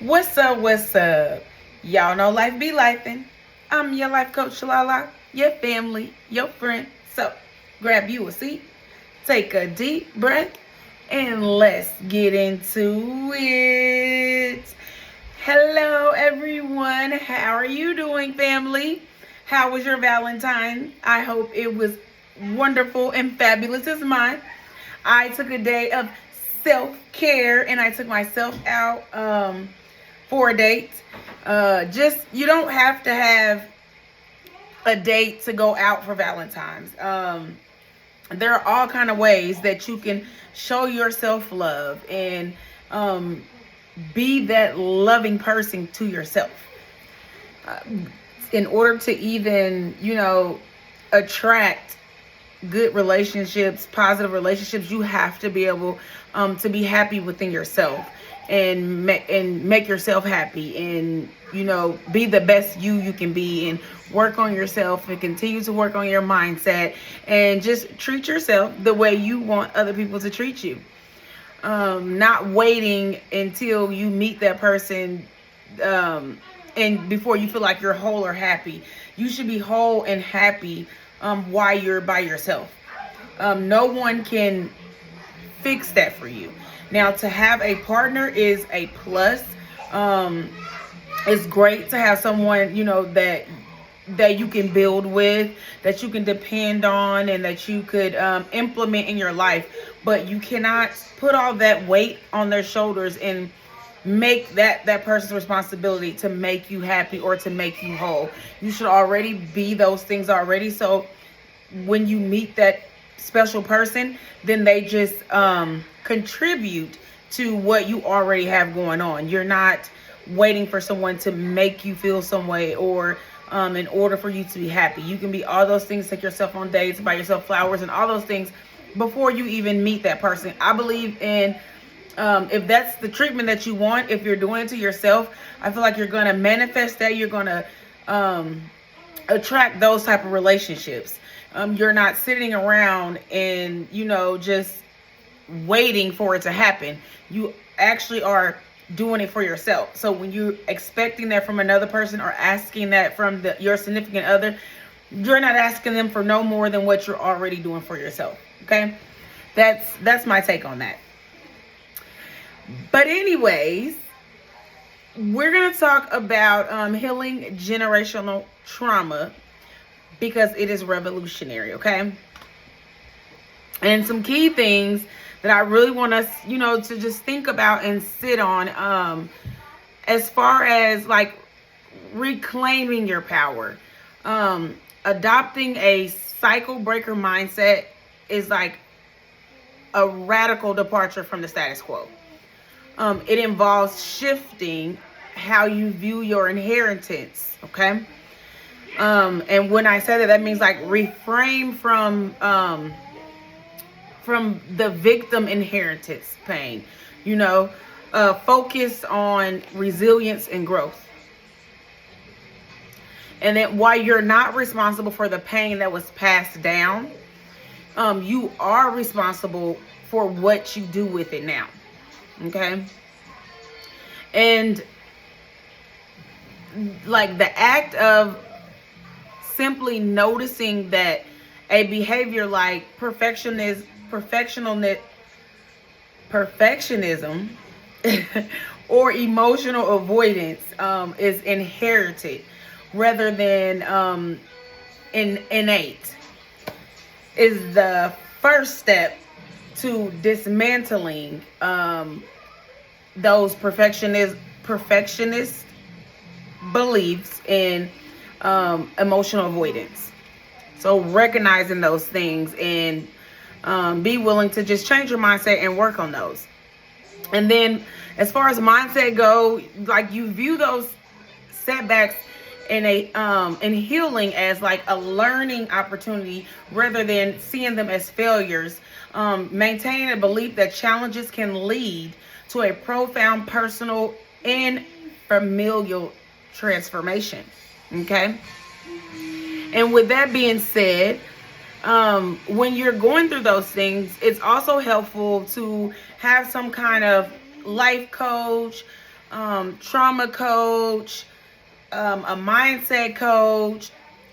What's up? What's up? Y'all know life be lifing. I'm your life coach, Shalala, your family, your friend. So grab you a seat, take a deep breath, and let's get into it. Hello, everyone. How are you doing, family? How was your Valentine? I hope it was wonderful and fabulous as mine. I took a day of self-care and I took myself out for a date. Just you don't have to have a date to go out for Valentine's. There are all kind of ways that you can show yourself love and be that loving person to yourself. Uh, in order to even, attract good relationships, positive relationships, you have to be able to be happy within yourself and make yourself happy and be the best you can be and work on yourself and continue to work on your mindset and just treat yourself the way you want other people to treat you. Not waiting until you meet that person and before you feel like you're whole or happy. You should be whole and happy while you're by yourself. No one can fix that for you. Now, to have a partner is a plus. It's great to have someone, that you can build with, that you can depend on, and that you could implement in your life. But you cannot put all that weight on their shoulders and make that person's responsibility to make you happy or to make you whole. You should already be those things already. So when you meet that special person, then they just contribute to what you already have going on. You're not waiting for someone to make you feel some way or in order for you to be happy. You can be all those things, take yourself on dates, buy yourself flowers and all those things before you even meet that person. I believe in if that's the treatment that you want, if you're doing it to yourself, I feel like you're going to manifest that. You're going to attract those type of relationships. You're not sitting around and, just waiting for it to happen. You actually are doing it for yourself. So when you're expecting that from another person or asking that from your significant other, you're not asking them for no more than what you're already doing for yourself. Okay? That's my take on that. But anyways, we're going to talk about healing generational trauma because it is revolutionary, okay? And some key things that I really want us, to just think about and sit on as far as like reclaiming your power. Adopting a cycle breaker mindset is like a radical departure from the status quo. It involves shifting how you view your inheritance, okay? And when I say that, that means like refrain from the victim inheritance pain, focus on resilience and growth. And then while you're not responsible for the pain that was passed down, you are responsible for what you do with it now. Okay. And like the act of simply noticing that a behavior like perfectionism or emotional avoidance is inherited rather than innate is the first step to dismantling those perfectionist beliefs and emotional avoidance. So recognizing those things and be willing to just change your mindset and work on those. And then as far as mindset go, like you view those setbacks in healing as like a learning opportunity rather than seeing them as failures. Maintaining a belief that challenges can lead to a profound personal and familial transformation. Okay. And with that being said, when you're going through those things, it's also helpful to have some kind of life coach, trauma coach, a mindset coach,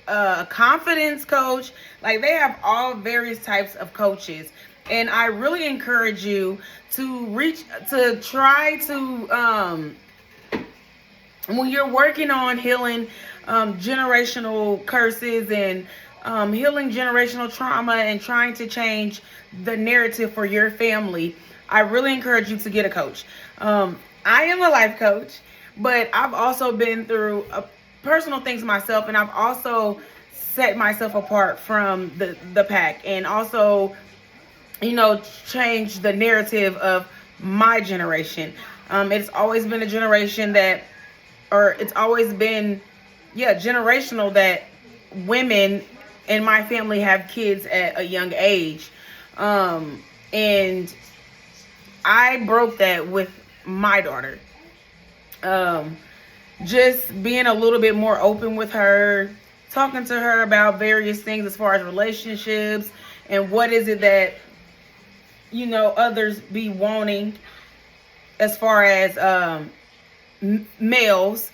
a confidence coach. Like, they have all various types of coaches. And I really encourage you to try to, when you're working on healing generational curses and healing generational trauma and trying to change the narrative for your family, I really encourage you to get a coach. I am a life coach, but I've also been through personal things myself, and I've also set myself apart from the pack, and also, change the narrative of my generation. It's always been a generation it's always been, generational, that women in my family have kids at a young age. And I broke that with my daughter. Just being a little bit more open with her, talking to her about various things as far as relationships and what is it that, others be wanting as far as males,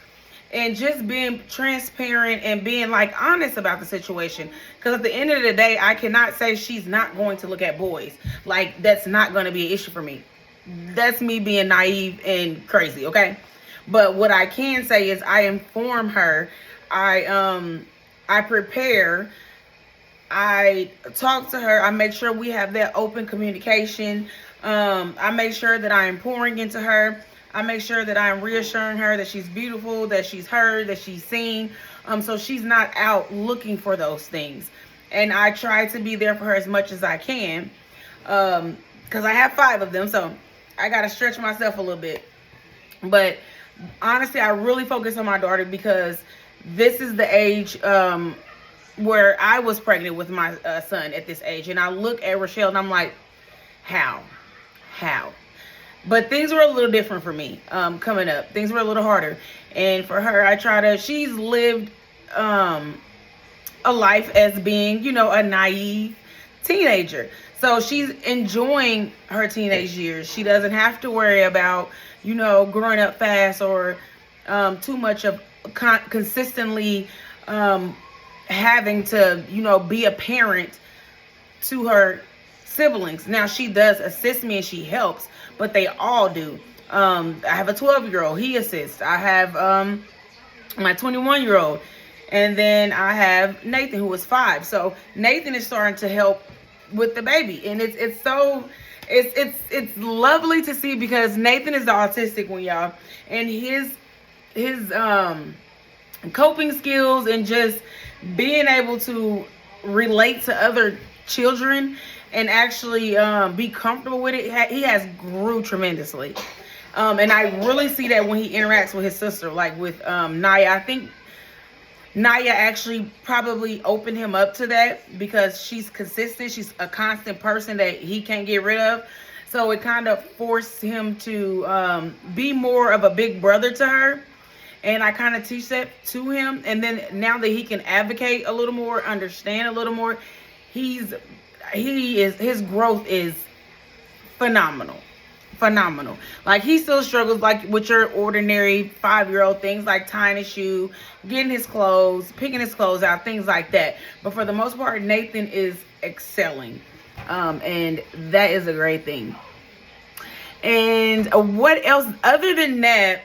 and just being transparent and being honest about the situation. Because at the end of the day, I cannot say she's not going to look at boys. That's not going to be an issue for me. That's me being naive and crazy, okay? But what I can say is I inform her, I prepare, I talk to her, I make sure we have that open communication. I make sure that I am pouring into her. I make sure that I am reassuring her that she's beautiful, that she's heard, that she's seen. So she's not out looking for those things. And I try to be there for her as much as I can. Because I have 5 of them, so I got to stretch myself a little bit. But honestly, I really focus on my daughter because this is the age where I was pregnant with my son at this age. And I look at Rochelle and I'm like, how? But things were a little different for me coming up. Things were a little harder. And for her, she's lived a life as being, a naive teenager. So she's enjoying her teenage years. She doesn't have to worry about, growing up fast or too much of consistently having to, be a parent to her siblings. Now, she does assist me and she helps, but they all do. I have a 12-year-old. He assists. I have my 21-year-old. And then I have Nathan, who is 5. So Nathan is starting to help with the baby. And it's lovely to see, because Nathan is the autistic one, y'all. And his coping skills and just being able to relate to other children and actually be comfortable with it, he has grew tremendously. And I really see that when he interacts with his sister, like with Naya. I think Naya actually probably opened him up to that because she's consistent. She's a constant person that he can't get rid of. So it kind of forced him to be more of a big brother to her. And I kind of teach that to him. And then now that he can advocate a little more, understand a little more, his growth is phenomenal. Like, he still struggles with your ordinary 5-year-old things, like tying his shoe, getting his clothes, picking his clothes out, things like that. But for the most part, Nathan is excelling. And that is a great thing. And what else other than that?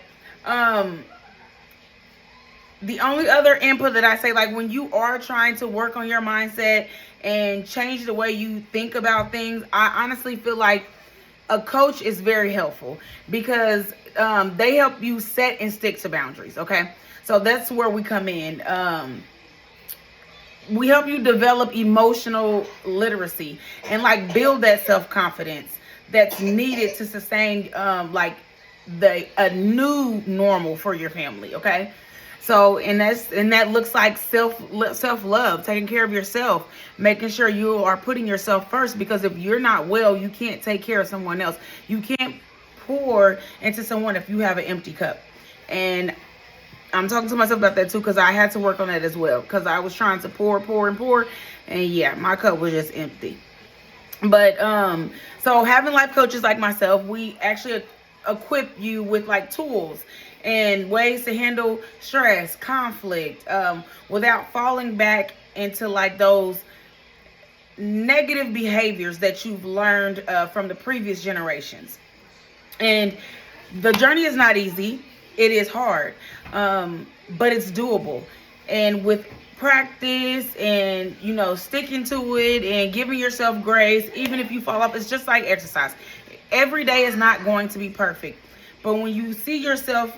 The only other input that I say, like, when you are trying to work on your mindset and change the way you think about things, I honestly feel like a coach is very helpful, because they help you set and stick to boundaries, okay? So that's where we come in. We help you develop emotional literacy and, like, build that self-confidence that's needed to sustain a new normal for your family, okay? So, and that looks like self-love, taking care of yourself, making sure you are putting yourself first, because if you're not well, you can't take care of someone else. You can't pour into someone if you have an empty cup. And I'm talking to myself about that too, because I had to work on that as well, because I was trying to pour, and yeah, my cup was just empty. But so having life coaches like myself, we actually equip you with like tools and ways to handle stress, conflict, without falling back into like those negative behaviors that you've learned from the previous generations. And the journey is not easy. It is hard, but it's doable. And with practice and, you know, sticking to it and giving yourself grace, even if you fall off, it's just like exercise. Every day is not going to be perfect. But when you see yourself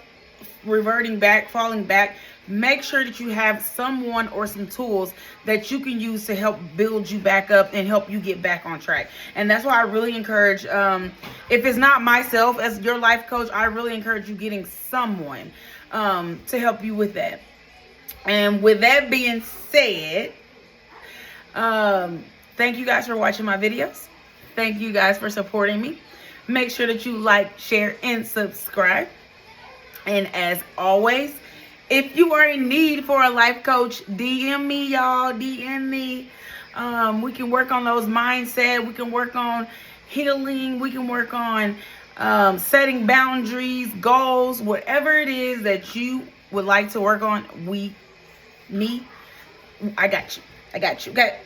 reverting back, falling back, make sure that you have someone or some tools that you can use to help build you back up and help you get back on track. And that's why I really encourage, if it's not myself as your life coach, I really encourage you getting someone to help you with that. And with that being said, thank you guys for watching my videos. Thank you guys for supporting me. Make sure that you like, share, and subscribe. And as always, if you are in need for a life coach, DM me, y'all. DM me. We can work on those mindset. We can work on healing. We can work on setting boundaries, goals, whatever it is that you would like to work on. I got you. Okay.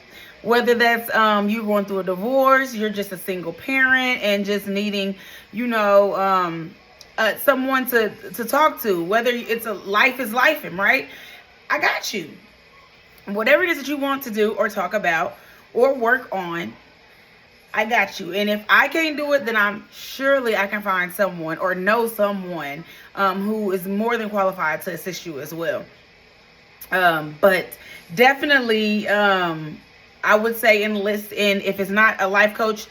Whether that's you going through a divorce, you're just a single parent and just needing, you know, someone to talk to, whether it's a life is lifing, right? I got you. Whatever it is that you want to do or talk about or work on, I got you. And if I can't do it, then I can find someone or know someone who is more than qualified to assist you as well. But definitely, I would say enlist in, if it's not a life coach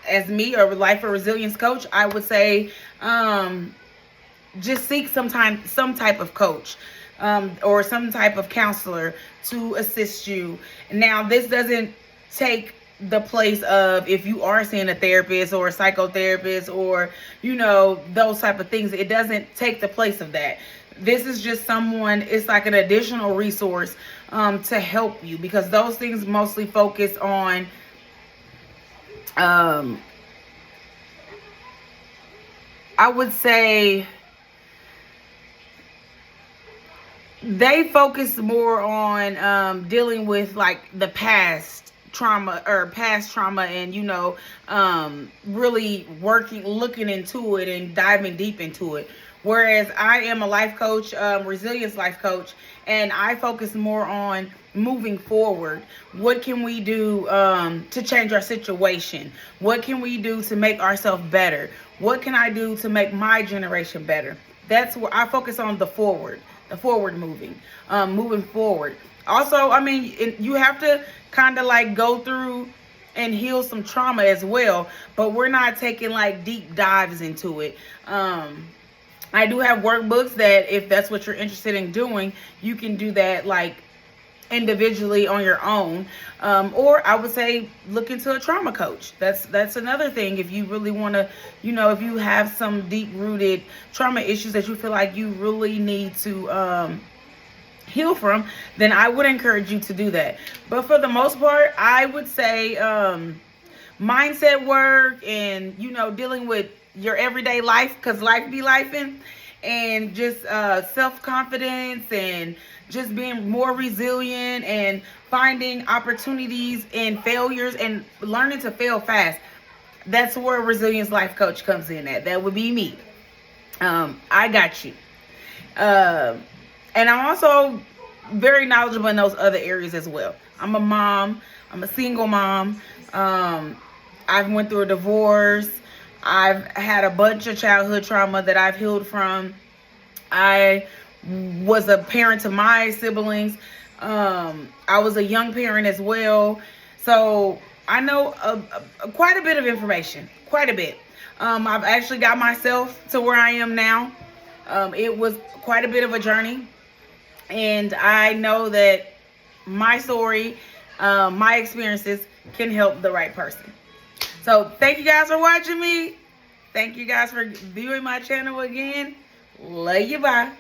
as me or life or resilience coach, I would say just seek some type of coach or some type of counselor to assist you. Now, this doesn't take the place of if you are seeing a therapist or a psychotherapist or, you know, those type of things. It doesn't take the place of that. This is just someone, it's like an additional resource to help you, because those things mostly focus on I would say they focus more on dealing with like the past trauma and, you know, really looking into it and diving deep into it. Whereas I am a life coach, resilience life coach, and I focus more on moving forward. What can we do to change our situation? What can we do to make ourselves better? What can I do to make my generation better? That's where I focus on the forward moving forward. Also, I mean, you have to kind of like go through and heal some trauma as well, but we're not taking like deep dives into it. I do have workbooks that if that's what you're interested in doing, you can do that like individually on your own. Or I would say look into a trauma coach. That's another thing. If you really want to, you know, if you have some deep rooted trauma issues that you feel like you really need to heal from, then I would encourage you to do that. But for the most part, I would say mindset work and, you know, dealing with your everyday life, because life be lifing, and just self-confidence and just being more resilient and finding opportunities and failures and learning to fail fast. That's where a resilience life coach comes in at. That would be me. I got you. And I'm also very knowledgeable in those other areas as well. I'm a mom. I'm a single mom. I've went through a divorce. I've had a bunch of childhood trauma that I've healed from. I was a parent to my siblings. I was a young parent as well. So I know quite a bit of information, quite a bit. I've actually got myself to where I am now. It was quite a bit of a journey. And I know that my story, my experiences can help the right person. So thank you guys for watching me. Thank you guys for viewing my channel again. Love you, bye.